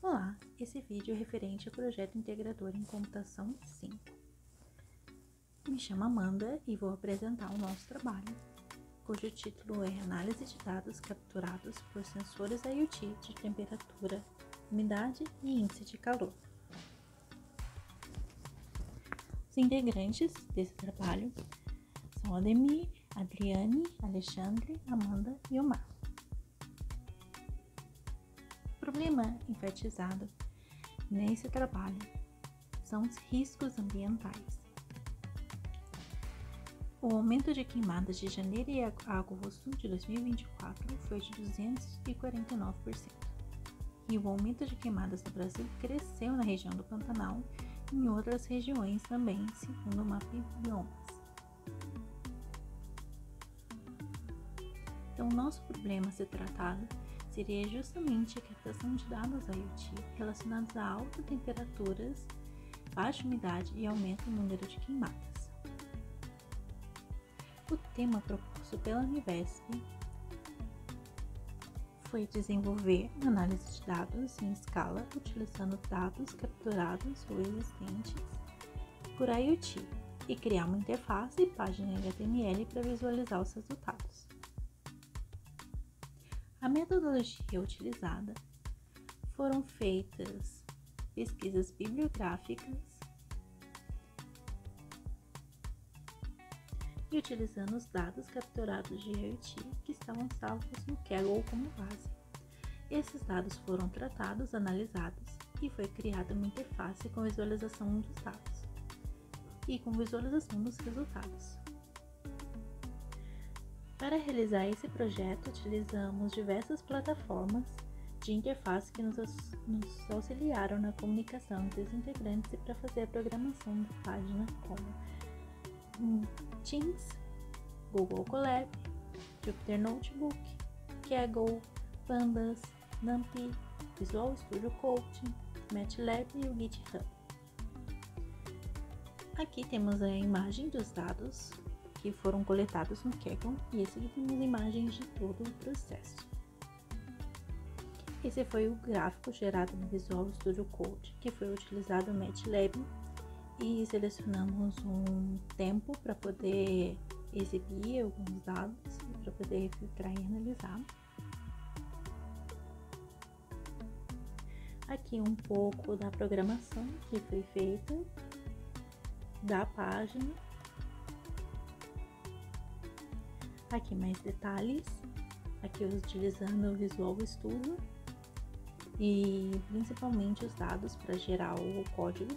Olá, esse vídeo é referente ao projeto integrador em computação 5. Me chamo Amanda e vou apresentar o nosso trabalho, cujo título é Análise de dados capturados por sensores IoT de temperatura, umidade e índice de calor. Os integrantes desse trabalho são Ademir, Adriane, Alexandre, Amanda e Omar. O problema enfatizado nesse trabalho são os riscos ambientais. O aumento de queimadas de janeiro e agosto de 2024 foi de 249%. E o aumento de queimadas no Brasil cresceu na região do Pantanal e em outras regiões também, segundo o MapBiomas. Então, o nosso problema a ser tratado seria justamente a captação de dados IoT relacionados a altas temperaturas, baixa umidade e aumento no número de queimadas. O tema proposto pela Univesp foi desenvolver análise de dados em escala utilizando dados capturados ou existentes por IoT e criar uma interface e página HTML para visualizar os resultados. A metodologia utilizada foram feitas pesquisas bibliográficas e utilizando os dados capturados de IoT que estavam salvos no Kaggle como base. Esses dados foram tratados, analisados e foi criada uma interface com visualização dos dados e com visualização dos resultados. Para realizar esse projeto, utilizamos diversas plataformas de interface que nos auxiliaram na comunicação entre os integrantes e para fazer a programação da página como Teams, Google Colab, Jupyter Notebook, Kaggle, Pandas, NumPy, Visual Studio Code, MATLAB e o GitHub. Aqui temos a imagem dos dados que foram coletados no Kaggle e esse aqui temos imagens de todo o processo. Esse foi o gráfico gerado no Visual Studio Code, que foi utilizado no MATLAB e selecionamos um tempo para poder exibir alguns dados e para poder filtrar e analisar. Aqui um pouco da programação que foi feita da página. Aqui mais detalhes, aqui utilizando o Visual Studio e principalmente os dados para gerar o código.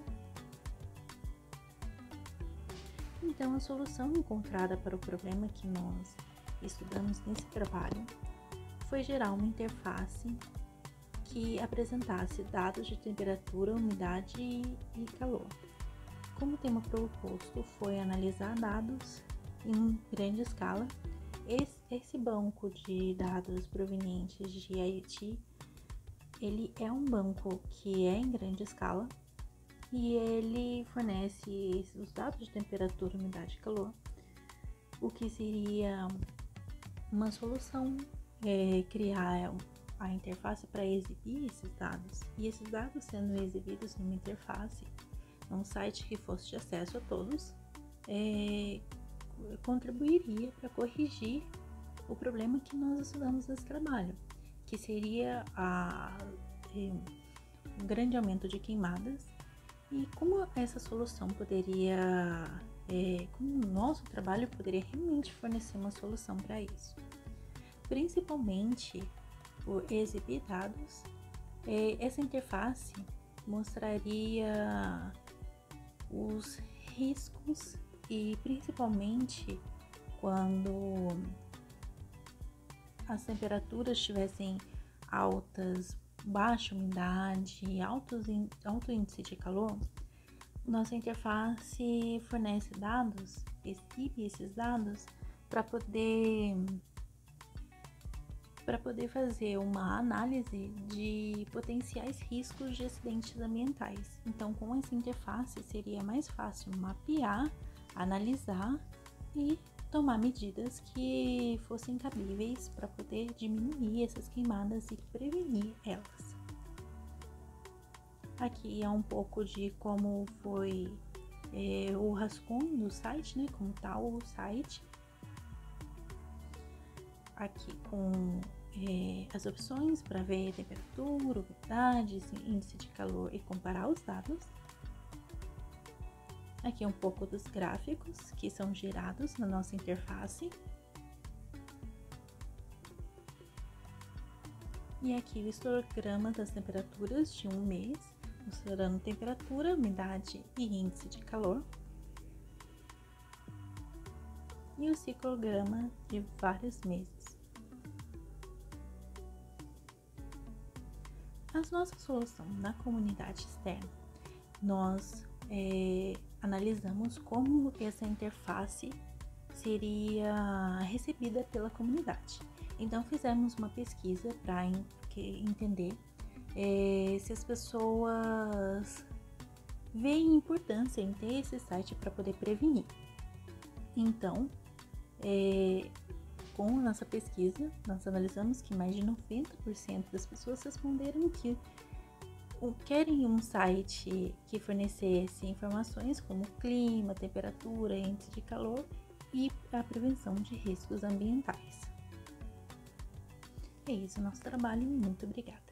Então, a solução encontrada para o problema que nós estudamos nesse trabalho foi gerar uma interface que apresentasse dados de temperatura, umidade e calor. Como o tema proposto foi analisar dados em grande escala, esse banco de dados provenientes de IoT, ele é um banco que é em grande escala e ele fornece os dados de temperatura, umidade e calor, o que seria uma solução criar a interface para exibir esses dados, e esses dados sendo exibidos numa interface, num site que fosse de acesso a todos, contribuiria para corrigir o problema que nós estudamos nesse trabalho, que seria um grande aumento de queimadas. E como essa solução poderia, como o nosso trabalho poderia realmente fornecer uma solução para isso? Principalmente por exibir dados, essa interface mostraria os riscos e principalmente quando as temperaturas estivessem altas, baixa umidade, alto índice de calor, nossa interface fornece dados, exibe esses dados para poder fazer uma análise de potenciais riscos de acidentes ambientais. Então, com essa interface seria mais fácil mapear, analisar e tomar medidas que fossem cabíveis para poder diminuir essas queimadas e prevenir elas. Aqui é um pouco de como foi o rascunho do site, né? Como tá o site. Aqui com as opções para ver temperatura, umidade, índice de calor e comparar os dados. Aqui um pouco dos gráficos que são gerados na nossa interface. E aqui o histograma das temperaturas de um mês, mostrando temperatura, umidade e índice de calor. E o ciclograma de vários meses. A nossa solução na comunidade externa, nós analisamos como essa interface seria recebida pela comunidade. Então fizemos uma pesquisa para entender se as pessoas veem importância em ter esse site para poder prevenir. Então, com a nossa pesquisa, nós analisamos que mais de 90% das pessoas responderam que querem um site que fornecesse informações como clima, temperatura, índice de calor e a prevenção de riscos ambientais. É isso o nosso trabalho. Muito obrigada.